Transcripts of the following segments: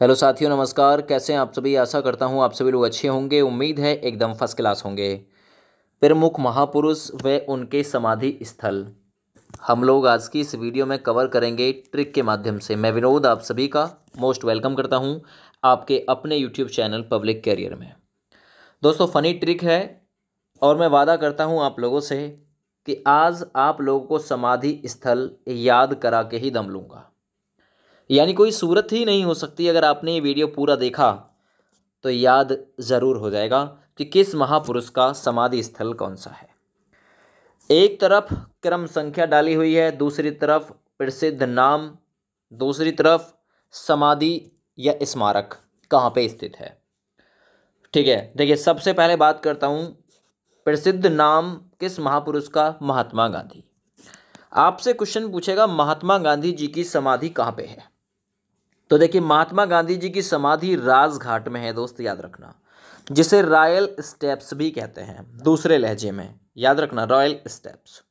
Hello साथियों, नमस्कार। कैसे हैं आप सभी। आशा करता हूं आप सभी लोग अच्छे होंगे। उम्मीद है एकदम फर्स्ट क्लास होंगे। प्रमुख महापुरुष व उनके समाधि स्थल हम लोग आज की इस वीडियो में कवर करेंगे ट्रिक के माध्यम से। मैं विनोद आप सभी का मोस्ट वेलकम करता हूं आपके अपने यूट्यूब चैनल पब्लिक कैरियर में। दोस्तों, फ़नी ट्रिक है और मैं वादा करता हूं आप लोगों से कि आज आप लोगों को समाधि स्थल याद करा के ही दम लूँगा। यानी कोई सूरत ही नहीं हो सकती। अगर आपने ये वीडियो पूरा देखा तो याद ज़रूर हो जाएगा कि किस महापुरुष का समाधि स्थल कौन सा है। एक तरफ क्रम संख्या डाली हुई है, दूसरी तरफ प्रसिद्ध नाम, दूसरी तरफ समाधि या स्मारक कहाँ पे स्थित है। ठीक है, देखिए सबसे पहले बात करता हूँ प्रसिद्ध नाम किस महापुरुष का। महात्मा गांधी। आपसे क्वेश्चन पूछेगा महात्मा गांधी जी की समाधि कहाँ पे है। तो देखिए महात्मा गांधी जी की समाधि राजघाट में है दोस्त, याद रखना, जिसे रॉयल स्टेप्स भी कहते हैं दूसरे लहजे में। याद रखना रॉयल स्टेप्स।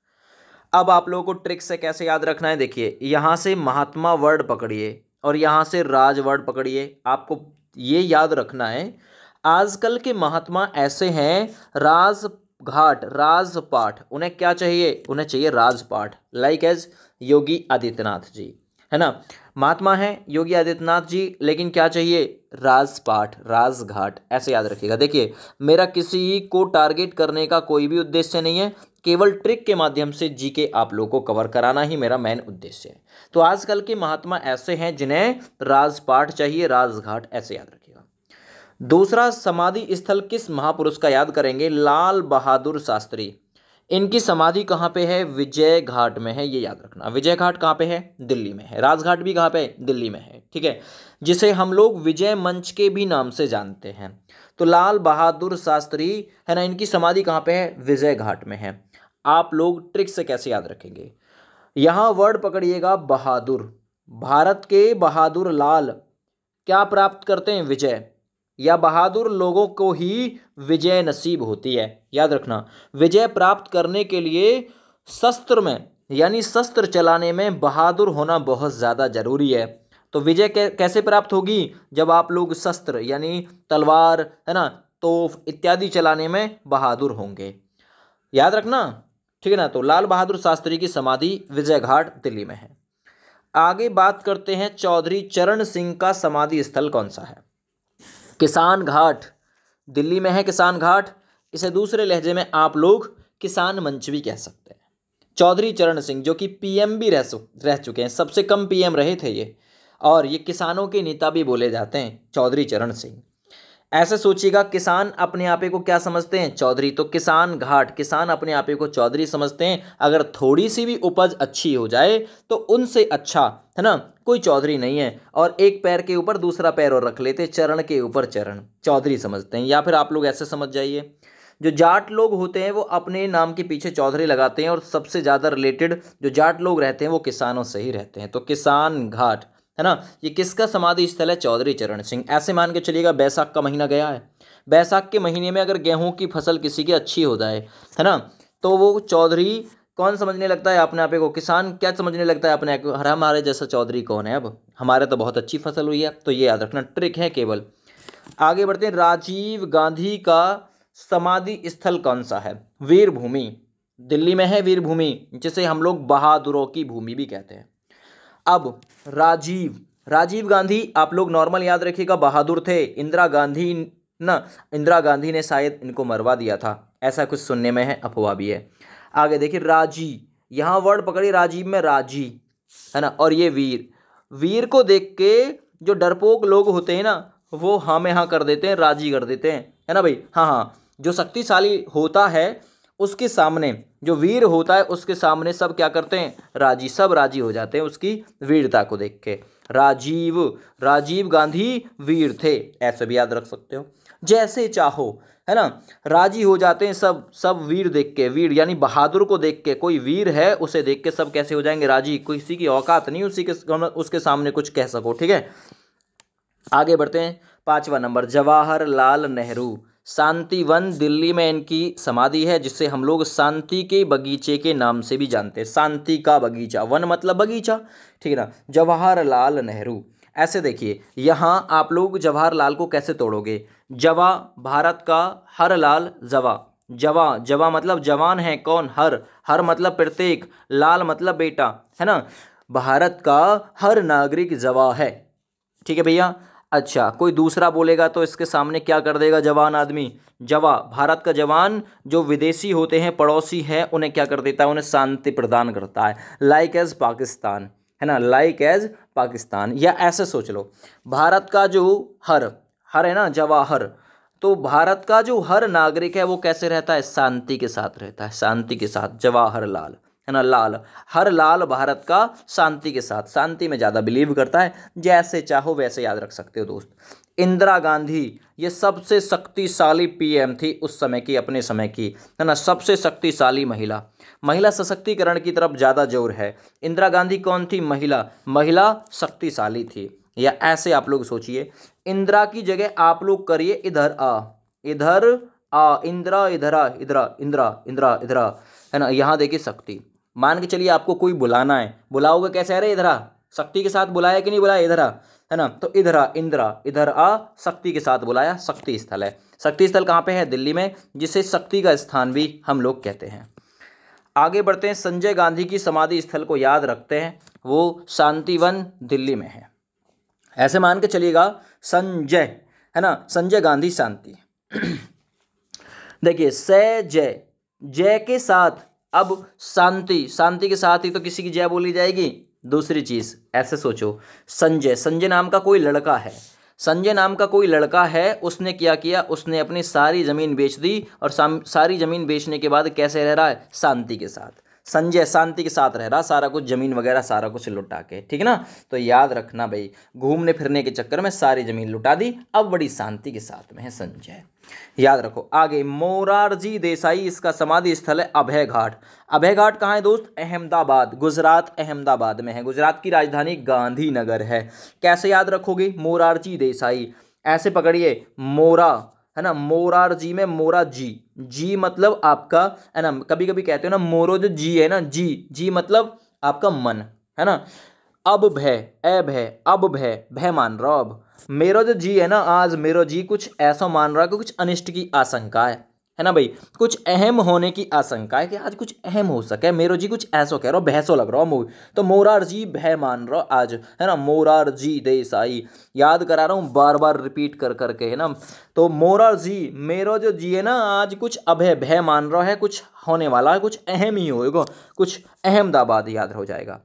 अब आप लोगों को ट्रिक से कैसे याद रखना है, देखिए यहाँ से महात्मा वर्ड पकड़िए और यहाँ से राज वर्ड पकड़िए। आपको ये याद रखना है आजकल के महात्मा ऐसे हैं, राजघाट राजपाठ उन्हें क्या चाहिए, उन्हें चाहिए राजपाठ। लाइक एज योगी आदित्यनाथ जी, है ना। महात्मा है योगी आदित्यनाथ जी, लेकिन क्या चाहिए, राजपाठ राजघाट। ऐसे याद रखिएगा। देखिए मेरा किसी को टारगेट करने का कोई भी उद्देश्य नहीं है, केवल ट्रिक के माध्यम से जीके आप लोगों को कवर कराना ही मेरा मेन उद्देश्य है। तो आजकल के महात्मा ऐसे हैं जिन्हें राजपाठ चाहिए, राजघाट, ऐसे याद रखिएगा। दूसरा समाधि स्थल किस महापुरुष का याद करेंगे, लाल बहादुर शास्त्री। इनकी समाधि कहाँ पे है, विजय घाट में है। ये याद रखना, विजय घाट कहाँ पे है, दिल्ली में है। राजघाट भी कहाँ पे है, दिल्ली में है। ठीक है, जिसे हम लोग विजय मंच के भी नाम से जानते हैं। तो लाल बहादुर शास्त्री है ना, इनकी समाधि कहाँ पे है, विजय घाट में है। आप लोग ट्रिक से कैसे याद रखेंगे, यहाँ वर्ड पकड़िएगा बहादुर। भारत के बहादुर लाल क्या प्राप्त करते हैं, विजय, या बहादुर लोगों को ही विजय नसीब होती है। याद रखना, विजय प्राप्त करने के लिए शस्त्र में यानी शस्त्र चलाने में बहादुर होना बहुत ज़्यादा जरूरी है। तो विजय कैसे प्राप्त होगी, जब आप लोग शस्त्र यानी तलवार, है ना, तोप इत्यादि चलाने में बहादुर होंगे। याद रखना, ठीक है ना। तो लाल बहादुर शास्त्री की समाधि विजय घाट दिल्ली में है। आगे बात करते हैं चौधरी चरण सिंह का समाधि स्थल कौन सा है। किसान घाट दिल्ली में है। किसान घाट, इसे दूसरे लहजे में आप लोग किसान मंच भी कह सकते हैं। चौधरी चरण सिंह जो कि पीएम भी रह चुके हैं, सबसे कम पीएम रहे थे ये, और ये किसानों के नेता भी बोले जाते हैं चौधरी चरण सिंह। ऐसे सोचिएगा, किसान अपने आपे को क्या समझते हैं, चौधरी। तो किसान घाट, किसान अपने आपे को चौधरी समझते हैं। अगर थोड़ी सी भी उपज अच्छी हो जाए तो उनसे अच्छा, है ना, कोई चौधरी नहीं है। और एक पैर के ऊपर दूसरा पैर और रख लेते, चरण के ऊपर चरण, चौधरी समझते हैं। या फिर आप लोग ऐसे समझ जाइए, जो जाट लोग होते हैं वो अपने नाम के पीछे चौधरी लगाते हैं, और सबसे ज़्यादा रिलेटेड जो जाट लोग रहते हैं वो किसानों से ही रहते हैं। तो किसान घाट, है ना, ये किसका समाधि स्थल है, चौधरी चरण सिंह। ऐसे मान के चलिएगा बैसाख का महीना गया है, बैसाख के महीने में अगर गेहूं की फसल किसी की अच्छी हो जाए, है ना, तो वो चौधरी कौन समझने लगता है अपने आप को, किसान क्या समझने लगता है अपने आप को, हमारे जैसा चौधरी कौन है, अब हमारे तो बहुत अच्छी फसल हुई है। तो ये याद रखना, ट्रिक है केवल। आगे बढ़ते हैं, राजीव गांधी का समाधि स्थल कौन सा है, वीर भूमि। दिल्ली में है वीर भूमि, जिसे हम लोग बहादुरों की भूमि भी कहते हैं। अब राजीव गांधी आप लोग नॉर्मल याद रखिएगा, बहादुर थे। इंदिरा गांधी ना, इंदिरा गांधी ने शायद इनको मरवा दिया था, ऐसा कुछ सुनने में है, अफवाह भी है। आगे देखिए राजी, यहाँ वर्ड पकड़िए, राजीव में राजी, है ना, और ये वीर। वीर को देख के जो डरपोक लोग होते हैं ना, वो हाँ में हाँ कर देते हैं, राजी कर देते हैं, है ना भाई। हाँ हाँ, जो शक्तिशाली होता है उसके सामने, जो वीर होता है उसके सामने सब क्या करते हैं, राजी, सब राजी हो जाते हैं उसकी वीरता को देख के। राजीव गांधी वीर थे, ऐसे भी याद रख सकते हो। जैसे चाहो, है ना, राजी हो जाते हैं सब वीर देख के। वीर यानी बहादुर को देख के, कोई वीर है उसे देख के सब कैसे हो जाएंगे, राजी। किसी की औकात नहीं उसके सामने कुछ कह सको, ठीक है। आगे बढ़ते हैं, 5वां नंबर, जवाहरलाल नेहरू। शांतिवन दिल्ली में इनकी समाधि है, जिसे हम लोग शांति के बगीचे के नाम से भी जानते हैं। शांति का बगीचा, वन मतलब बगीचा, ठीक है ना। जवाहरलाल नेहरू, ऐसे देखिए, यहाँ आप लोग जवाहरलाल को कैसे तोड़ोगे? जवा, भारत का, हर लाल, जवा। जवा, जवा मतलब जवान है कौन? हर, हर मतलब प्रत्येक, लाल मतलब बेटा, है ना। भारत का हर नागरिक जवा है, ठीक है भैया। अच्छा, कोई दूसरा बोलेगा तो इसके सामने क्या कर देगा जवान आदमी? जवा, भारत का जवान जो विदेशी होते हैं, पड़ोसी है, उन्हें क्या कर देता है? उन्हें शांति प्रदान करता है, लाइक एज पाकिस्तान, है ना, लाइक एज पाकिस्तान। या ऐसे सोच लो, भारत का जो हर, हर है ना, जवाहर, तो भारत का जो हर नागरिक है वो कैसे रहता है? शांति के साथ रहता है, शांति के साथ, जवाहरलाल, है ना, लाल, हर लाल भारत का शांति के साथ, शांति में ज़्यादा बिलीव करता है। जैसे चाहो वैसे याद रख सकते हो दोस्त। इंदिरा गांधी, ये सबसे शक्तिशाली पीएम थी उस समय की, अपने समय की, है ना, सबसे शक्तिशाली महिला। महिला सशक्तिकरण की तरफ ज़्यादा जोर है। इंदिरा गांधी कौन थी? महिला, महिला शक्तिशाली थी। या ऐसे आप लोग सोचिए, इंदिरा की जगह आप लोग करिए इधर आ, इधर आ, इंदिरा, इधर आ, इधरा, इंदिरा, इंदिरा, इधरा, है ना। यहाँ देखिए शक्ति, मान के चलिए आपको कोई बुलाना है, बुलाओगे कैसे? अरे इधर आ, शक्ति के साथ बुलाया कि नहीं बुलाया? इधर आ, है ना। तो इधर आ, इंदिरा, इधर आ, शक्ति के साथ बुलाया, शक्ति स्थल है। शक्ति स्थल कहाँ पे है? दिल्ली में, जिसे शक्ति का स्थान भी हम लोग कहते हैं। आगे बढ़ते हैं, संजय गांधी की समाधि स्थल को याद रखते हैं, वो शांतिवन दिल्ली में है। ऐसे मान के चलिएगा, संजय, है ना, संजय गांधी शांति। देखिए, से जय, जय के साथ अब शांति, शांति के साथ ही तो किसी की जय बोली जाएगी। दूसरी चीज ऐसे सोचो, संजय, संजय नाम का कोई लड़का है, संजय नाम का कोई लड़का है, उसने क्या किया? उसने अपनी सारी जमीन बेच दी, और सारी जमीन बेचने के बाद कैसे रह रहा है? शांति के साथ। संजय शांति के साथ रह रहा, सारा कुछ जमीन वगैरह सारा कुछ लुटा के, ठीक है ना। तो याद रखना भाई, घूमने फिरने के चक्कर में सारी जमीन लुटा दी, अब बड़ी शांति के साथ में है संजय, याद रखो। आगे, मोरारजी देसाई, इसका समाधि स्थल है अभय घाट। अभय घाट कहाँ है दोस्त? अहमदाबाद, गुजरात, अहमदाबाद में है। गुजरात की राजधानी गांधीनगर है। कैसे याद रखोगे? मोरारजी देसाई, ऐसे पकड़िए, मोरा, है ना, मोरारजी में मोरा जी, जी मतलब आपका, है ना, कभी कभी कहते हो ना मोरो, जो जी है ना, जी, जी मतलब आपका मन, है ना। अब भय, अभय, अब भय, भय मान रहा हूं। अब मेरो जो जी है ना, आज मेरो जी कुछ ऐसा मान रहा है कि कुछ अनिष्ट की आशंका है ना भाई, कुछ अहम होने की आशंका है कि आज कुछ अहम हो सके। मेरो जी कुछ ऐसा कह रहा हो, भैंसो लग रहा हो मुझे, तो मोरार जी भय मान रहा हो आज, है ना। मोरार जी देसाई, याद करा रहा हूँ बार बार रिपीट कर करके, है ना। तो मोरार जी, मेरो जो जी है ना, आज कुछ अभय, भय मान रहा है, कुछ होने वाला है, कुछ अहम ही होएगा, कुछ अहमदाबाद याद हो जाएगा।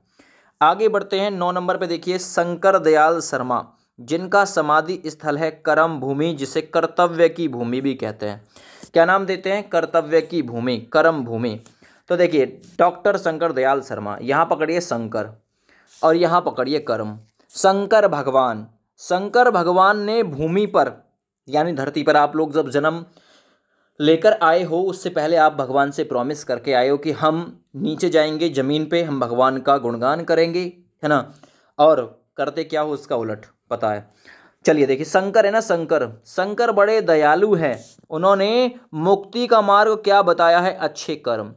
आगे बढ़ते हैं, 9 नंबर पे देखिए, शंकर दयाल शर्मा, जिनका समाधि स्थल है करम भूमि, जिसे कर्तव्य की भूमि भी कहते हैं। क्या नाम देते हैं? कर्तव्य की भूमि, करम भूमि। तो देखिए, डॉक्टर शंकर दयाल शर्मा, यहाँ पकड़िए शंकर और यहाँ पकड़िए कर्म। शंकर भगवान, शंकर भगवान ने भूमि पर, यानी धरती पर आप लोग जब जन्म लेकर आए हो, उससे पहले आप भगवान से प्रॉमिस करके आए हो कि हम नीचे जाएंगे ज़मीन पे, हम भगवान का गुणगान करेंगे, है ना। और करते क्या हो उसका उलट पता है। चलिए देखिए, शंकर है ना, शंकर, शंकर बड़े दयालु हैं। उन्होंने मुक्ति का मार्ग क्या बताया है? अच्छे कर्म,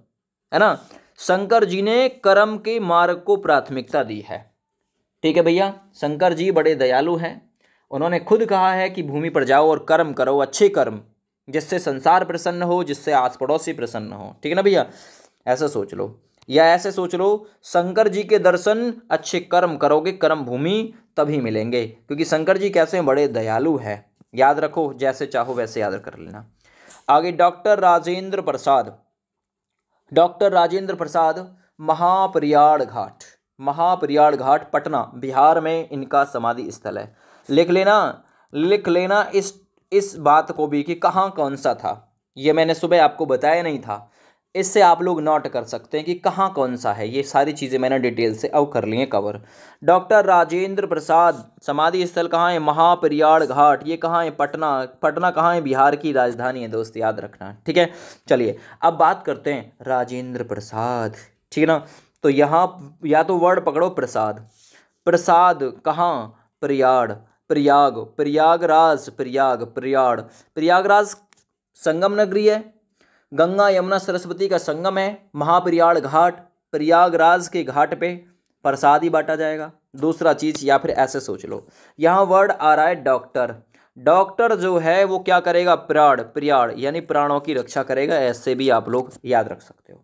है ना। शंकर जी ने कर्म के मार्ग को प्राथमिकता दी है, ठीक है भैया। शंकर जी बड़े दयालु हैं, उन्होंने खुद कहा है कि भूमि पर जाओ और कर्म करो, अच्छे कर्म, जिससे संसार प्रसन्न हो, जिससे आस पड़ोसी प्रसन्न हो, ठीक है ना भैया। ऐसा सोच लो, या ऐसे सोच लो, शंकर जी के दर्शन अच्छे कर्म करोगे, कर्म भूमि तभी मिलेंगे, क्योंकि शंकर जी कैसे हैं? बड़े दयालु हैं। याद रखो, जैसे चाहो वैसे याद कर लेना। आगे, डॉक्टर राजेंद्र प्रसाद, डॉक्टर राजेंद्र प्रसाद, महाप्रयाण घाट, महाप्रयाण घाट पटना बिहार में इनका समाधि स्थल है। लिख लेना, लिख लेना इस बात को भी कि कहाँ कौन सा था, ये मैंने सुबह आपको बताया नहीं था, इससे आप लोग नोट कर सकते हैं कि कहाँ कौन सा है। ये सारी चीज़ें मैंने डिटेल से अब कर ली हैं कवर। डॉक्टर राजेंद्र प्रसाद समाधि स्थल कहाँ है? महाप्रयाण घाट। ये कहाँ है? पटना। पटना कहाँ है? बिहार की राजधानी है दोस्त, याद रखना, ठीक है। चलिए अब बात करते हैं राजेंद्र प्रसाद, ठीक है ना। तो यहाँ या तो वर्ड पकड़ो प्रसाद, प्रसाद कहाँ? प्रयाग, प्रयाग, प्रयागराज, प्रयाग, प्रयागराज संगम नगरी है, गंगा यमुना सरस्वती का संगम है। महाप्रयाण घाट प्रयागराज के घाट पे, प्रसाद ही बांटा जाएगा। दूसरा चीज़, या फिर ऐसे सोच लो, यहाँ वर्ड आ रहा है डॉक्टर। डॉक्टर जो है वो क्या करेगा, प्राण यानी प्राणों की रक्षा करेगा, ऐसे भी आप लोग याद रख सकते हो।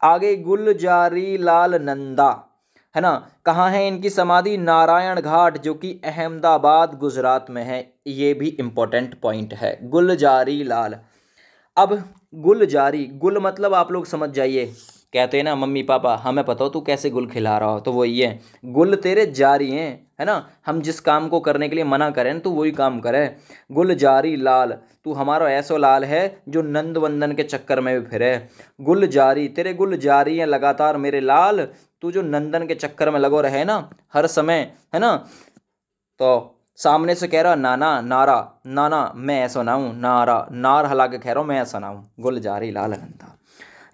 आगे गुलजारी लाल नंदा, है ना, कहाँ है इनकी समाधि, नारायण घाट, जो कि अहमदाबाद गुजरात में है। ये भी इंपॉर्टेंट पॉइंट है, गुलजारी लाल। अब गुलजारी, गुल मतलब आप लोग समझ जाइए, कहते हैं ना मम्मी पापा हमें पता हो तू कैसे गुल खिला रहा हो, तो वो ये है, गुल तेरे जारी हैं, है ना, हम जिस काम को करने के लिए मना करें तो वही काम करे। गुलजारी लाल, तू हमारा ऐसो लाल है जो नंद वंदन के चक्कर में भी फिरे। गुलजारी, तेरे गुल जारी हैं लगातार मेरे लाल, तू जो नंदन के चक्कर में लगो रहे ना हर समय, है ना। तो सामने से कह रहा नाना नारा, नाना मैं ऐसा ना हूँ, नारा नार हला के कह रहा हूँ मैं ऐसा ना हूँ, गुलजारी लाल नंदा।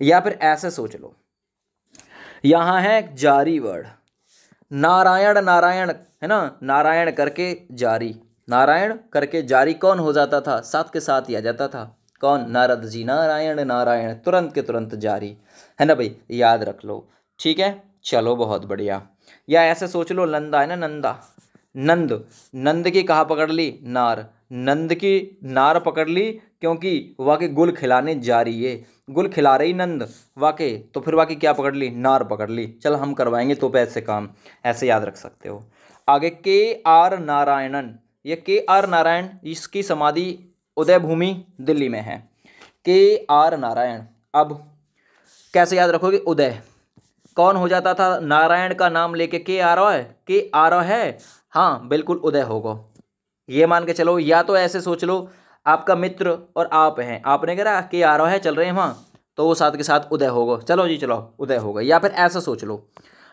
या फिर ऐसे सोच लो, यहाँ है जारी वर्ड, नारायण नारायण, है ना, नारायण करके जारी, नारायण करके जारी कौन हो जाता था, साथ के साथ ही आ जाता था, कौन, नारद जी, नारायण नारायण तुरंत के तुरंत जारी, है ना भाई, याद रख लो। ठीक है, चलो बहुत बढ़िया। या ऐसे सोच लो, नंदा है ना, नंदा, नंद, नंद की कहाँ पकड़ ली, नार, नंद की नार पकड़ ली, क्योंकि वाकई गुल खिलाने जा रही है, गुल खिला रही नंद वाकई, तो फिर वाकई क्या पकड़ ली, नार पकड़ ली। चल हम करवाएंगे तो पैसे काम, ऐसे याद रख सकते हो। आगे के आर नारायणन, ये के आर नारायण, इसकी समाधि उदय भूमि दिल्ली में है, के आर नारायण। अब कैसे याद रखोगे, उदय कौन हो जाता था, नारायण का नाम लेके के आ रहा है, के आ रहा है, हाँ बिल्कुल उदय होगा, ये मान के चलो। या तो ऐसे सोच लो, आपका मित्र और आप हैं, आपने कहा के आ रहा है चल रहे हैं वहाँ, तो वो साथ के साथ उदय होगा, चलो जी चलो उदय होगा। या फिर ऐसा सोच लो,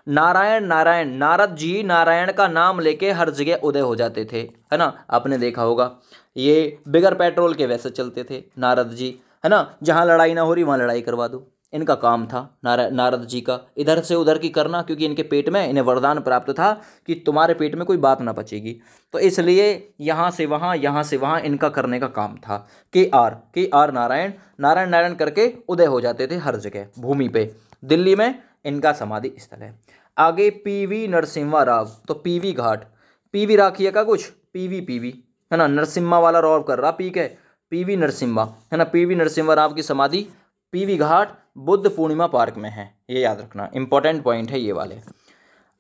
नारायण नारायण, नारद जी नारायण का नाम लेके हर जगह उदय हो जाते थे, है ना, आपने देखा होगा, ये बिगर पेट्रोल के वैसे चलते थे नारद जी, है ना, जहाँ लड़ाई ना हो रही वहाँ लड़ाई करवा दो, इनका काम था नारद जी का, इधर से उधर की करना, क्योंकि इनके पेट में, इन्हें वरदान प्राप्त था कि तुम्हारे पेट में कोई बात ना बचेगी, तो इसलिए यहाँ से वहाँ, यहाँ से वहाँ इनका करने का काम था। के आर नारायण, नारायण नारायण करके उदय हो जाते थे हर जगह भूमि पे, दिल्ली में इनका समाधि स्थल है। आगे पीवी नरसिम्हा राव, तो पीवी घाट, पीवी राखी का कुछ, पीवी है ना, नरसिम्हा वाला रॉब कर रहा पी के, पीवी नरसिम्हा, है ना, पीवी नरसिम्हा राव की समाधि पीवी घाट बुद्ध पूर्णिमा पार्क में है, ये याद रखना, इंपॉर्टेंट पॉइंट है ये वाले।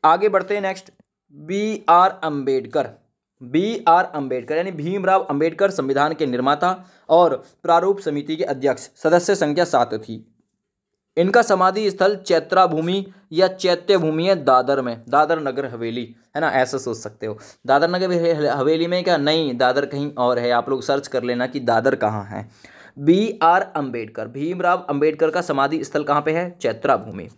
आगे बढ़ते हैं नेक्स्ट, बी आर अम्बेडकर यानी भीमराव अम्बेडकर संविधान के निर्माता और प्रारूप समिति के अध्यक्ष, सदस्य संख्या 7 थी। इनका समाधि स्थल चैत्रा भूमि या चैत्य भूमि है दादर में, दादर नगर हवेली, है ना, ऐसा सोच सकते हो। दादर नगर हवेली में क्या, नहीं दादर कहीं और है, आप लोग सर्च कर लेना कि दादर कहाँ है। बी आर अम्बेडकर, भीमराव अम्बेडकर का समाधि स्थल कहाँ पे है, चैत्रा भूमि।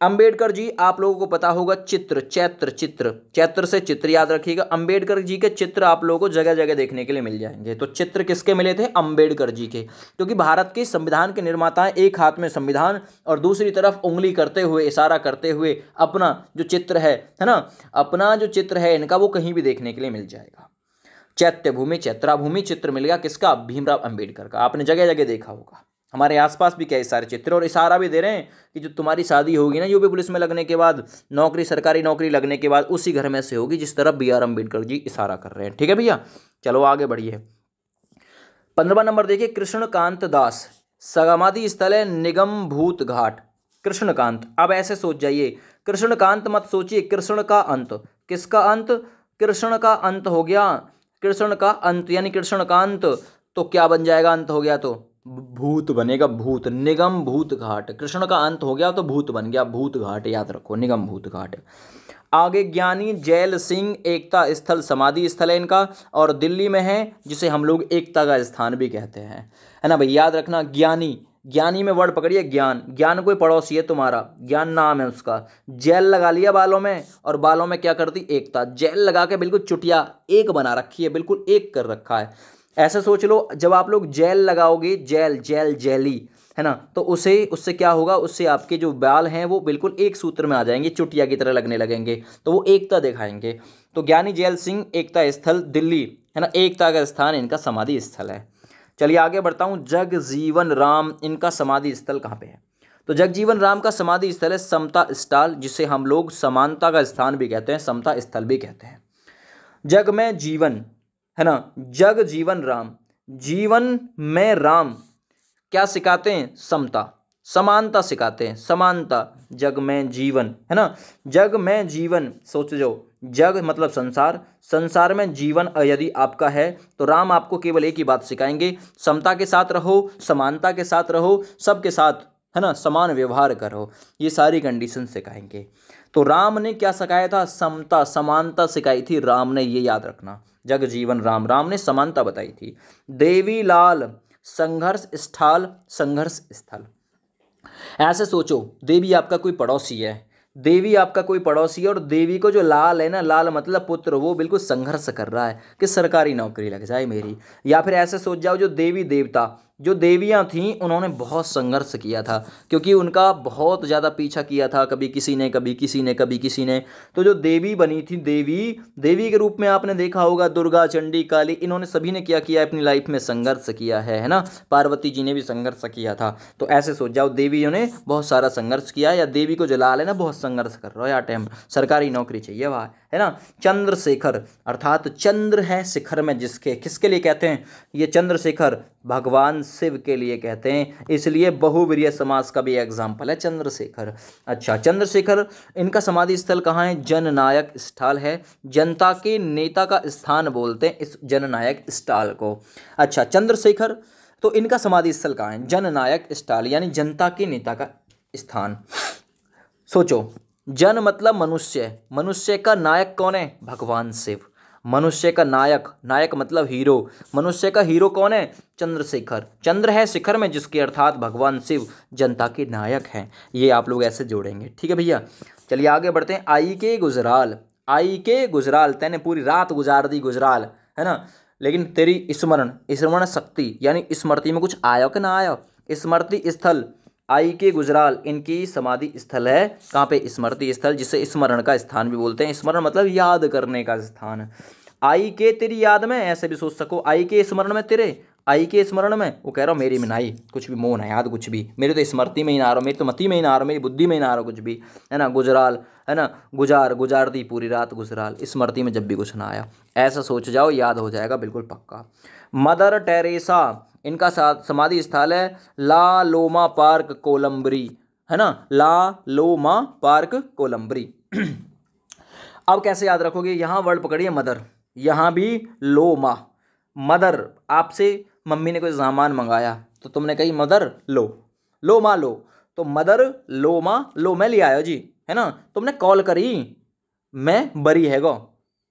अंबेडकर जी आप लोगों को पता होगा, चैत्र से चित्र याद रखिएगा। अंबेडकर जी के चित्र आप लोगों को जगह जगह देखने के लिए मिल जाएंगे। तो चित्र किसके मिले थे, अंबेडकर जी के, क्योंकि भारत के संविधान के निर्माता हैं, एक हाथ में संविधान और दूसरी तरफ उंगली करते हुए, इशारा करते हुए अपना जो चित्र है ना, अपना जो चित्र है इनका, वो कहीं भी देखने के लिए मिल जाएगा। चैत्य भूमि, चैत्रा भूमि चित्र मिल गया किसका, भीमराव अंबेडकर का, आपने जगह जगह देखा होगा। हमारे आसपास भी कई सारे चित्र, और इशारा भी दे रहे हैं कि जो तुम्हारी शादी होगी ना यूपी पुलिस में लगने के बाद, नौकरी, सरकारी नौकरी लगने के बाद, उसी घर में से होगी जिस तरफ बी आर अम्बेडकर जी इशारा कर रहे हैं। ठीक है भैया, चलो आगे बढ़िए। 15वां नंबर देखिए, कृष्णकांत दास, समाधि स्थल है निगम भूत घाट, कृष्णकांत। अब ऐसे सोच जाइए, कृष्णकांत मत सोचिए, कृष्ण का अंत, किसका अंत, कृष्ण का अंत हो गया, कृष्ण का अंत यानी कृष्णकांत, तो क्या बन जाएगा, अंत हो गया तो भूत बनेगा, भूत, निगम भूत घाट, कृष्ण का अंत हो गया तो भूत बन गया, भूत घाट याद रखो, निगम भूत घाट। आगे ज्ञानी जैल सिंह एकता स्थल, समाधि स्थल है इनका, और दिल्ली में है, जिसे हम लोग एकता का स्थान भी कहते हैं, है ना भाई, याद रखना। ज्ञानी, ज्ञानी में वर्ड पकड़िए, ज्ञान, ज्ञान कोई पड़ोसी है तुम्हारा, ज्ञान नाम है उसका। जेल लगा लिया बालों में, और बालों में क्या करती, एकता, जेल लगा के बिल्कुल चुटिया एक बना रखी है, बिल्कुल एक कर रखा है। ऐसे सोच लो, जब आप लोग जेल लगाओगे, जेली, है ना, तो उससे क्या होगा, उससे आपके जो बाल हैं वो बिल्कुल एक सूत्र में आ जाएंगे, चुटिया की तरह लगने लगेंगे, तो वो एकता दिखाएंगे। तो ज्ञानी जैल सिंह एकता स्थल दिल्ली, है ना, एकता का स्थान इनका समाधि स्थल है। चलिए आगे बढ़ता हूँ, जगजीवन राम, इनका समाधि स्थल कहाँ पे है, तो जगजीवन राम का समाधि स्थल है समता स्थल, जिसे हम लोग समानता का स्थान भी कहते हैं, समता स्थल भी कहते हैं। जग में जीवन है ना, जग जीवन राम, जीवन में राम क्या सिखाते हैं? समता, समानता सिखाते हैं, समानता। जग में जीवन है ना, जग में जीवन सोच जाओ, जग मतलब संसार, संसार में जीवन यदि आपका है तो राम आपको केवल एक ही बात सिखाएंगे, समता के साथ रहो, समानता के साथ रहो, सबके साथ है ना समान व्यवहार करो, ये सारी कंडीशन सिखाएंगे। तो राम ने क्या सिखाया था? समता, समानता सिखाई थी राम ने, ये याद रखना। जग जीवन राम, राम ने समानता बताई थी। देवी लाल संघर्ष स्थल, संघर्ष स्थल। ऐसे सोचो, देवी आपका कोई पड़ोसी है, देवी आपका कोई पड़ोसी है और देवी को जो लाल है ना, लाल मतलब पुत्र, वो बिल्कुल संघर्ष कर रहा है कि सरकारी नौकरी लग जाए मेरी। या फिर ऐसे सोच जाओ, जो देवी देवता, जो देवियां थीं, उन्होंने बहुत संघर्ष किया था, क्योंकि उनका बहुत ज़्यादा पीछा किया था, कभी किसी ने, कभी किसी ने, कभी किसी ने। तो जो देवी बनी थी, देवी, देवी के रूप में आपने देखा होगा दुर्गा, चंडी, काली, इन्होंने सभी ने क्या किया? अपनी लाइफ में संघर्ष किया है ना। पार्वती जी ने भी संघर्ष किया था। तो ऐसे सोच जाओ, देवियों ने बहुत सारा संघर्ष किया, या देवी को जो लाल है ना, बहुत संघर्ष कर रहा है यार, टाइम सरकारी नौकरी चाहिए वहाँ, है ना। चंद्रशेखर अर्थात चंद्र है शिखर में जिसके, किसके लिए कहते हैं ये चंद्रशेखर? भगवान शिव के लिए कहते हैं, इसलिए बहुवीर्य समास का भी एग्जाम्पल है चंद्रशेखर। अच्छा, चंद्रशेखर इनका समाधि स्थल कहाँ है? जननायक स्थल है, जनता के नेता का स्थान बोलते हैं इस जननायक स्थल को। अच्छा, चंद्रशेखर तो इनका समाधि स्थल कहाँ है? जननायक स्थल, यानी जनता के नेता का स्थान। सोचो, जन मतलब मनुष्य, मनुष्य का नायक कौन है? भगवान शिव। मनुष्य का नायक, नायक मतलब हीरो, मनुष्य का हीरो कौन है? चंद्रशेखर। चंद्र है शिखर में जिसके, अर्थात भगवान शिव जनता के नायक हैं। ये आप लोग ऐसे जोड़ेंगे, ठीक है भैया। चलिए आगे बढ़ते हैं। आई के गुजराल, आई के गुजराल, तैने पूरी रात गुजार दी गुजराल, है ना, लेकिन तेरी स्मरण, स्मरण शक्ति यानी स्मृति में कुछ आयो कि ना आयो? स्मृति स्थल, आई के गुजराल इनकी समाधि स्थल है। कहाँ पे? स्मृति स्थल, जिसे स्मरण का स्थान भी बोलते हैं। स्मरण मतलब याद करने का स्थान। आई के तेरी याद में, ऐसे भी सोच सको, आई के स्मरण में, तेरे आई के स्मरण में, वो कह रहा हूँ मेरी में नहीं कुछ भी, मोह ना याद कुछ भी, मेरे तो स्मृति में ही ना आ रहा, मेरी तो मति में ही ना आ रहा, मेरी बुद्धि में ही ना आ रहा कुछ भी, है ना। गुजराल है ना, गुजार, गुजार दी पूरी रात गुजराल, स्मृति में जब भी कुछ ना आया, ऐसा सोच जाओ, याद हो जाएगा बिल्कुल पक्का। मदर टेरेसा इनका समाधि स्थल है ला लोमा पार्क कोलंबरी, है ना, ला लोमा पार्क कोलंबरी। अब कैसे याद रखोगे? यहाँ वर्ड पकड़िए मदर, यहाँ भी लोमा, मदर, आपसे मम्मी ने कोई सामान मंगाया तो तुमने कही मदर लो, लो माँ लो, तो मदर लो माँ लो, मैं ले आयो जी, है ना। तुमने कॉल करी, मैं बरी है गो,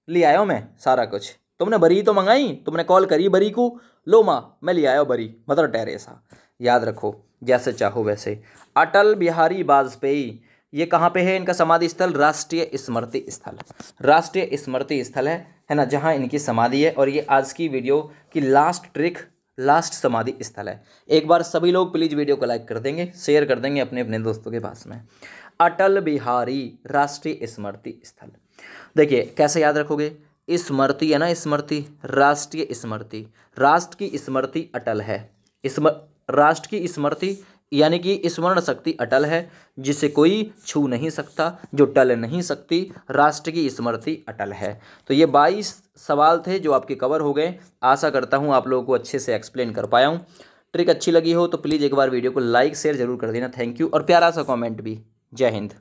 ले आयो मैं सारा कुछ, तुमने बरी तो मंगाई, तुमने कॉल करी बरी को, लो माँ मैं ले आयो बरी, मदर टेरेसा। याद रखो, जैसे चाहो वैसे। अटल बिहारी वाजपेयी, ये कहाँ पे है इनका समाधि स्थल? राष्ट्रीय स्मृति स्थल, राष्ट्रीय स्मृति स्थल है ना, जहाँ इनकी समाधि है। और ये आज की वीडियो की लास्ट ट्रिक, लास्ट समाधि स्थल है। एक बार सभी लोग प्लीज़ वीडियो को लाइक कर देंगे, शेयर कर देंगे अपने अपने दोस्तों के पास में। अटल बिहारी राष्ट्रीय स्मृति स्थल, देखिए कैसे याद रखोगे? स्मृति है ना, स्मृति, राष्ट्रीय स्मृति, राष्ट्र की स्मृति अटल है, राष्ट्र की स्मृति यानी कि स्मरण शक्ति अटल है, जिसे कोई छू नहीं सकता, जो टल नहीं सकती, राष्ट्र की स्मृति अटल है। तो ये 22 सवाल थे जो आपके कवर हो गए। आशा करता हूँ आप लोगों को अच्छे से एक्सप्लेन कर पाया हूँ। ट्रिक अच्छी लगी हो तो प्लीज़ एक बार वीडियो को लाइक शेयर जरूर कर देना। थैंक यू, और प्यारा सा कमेंट भी। जय हिंद।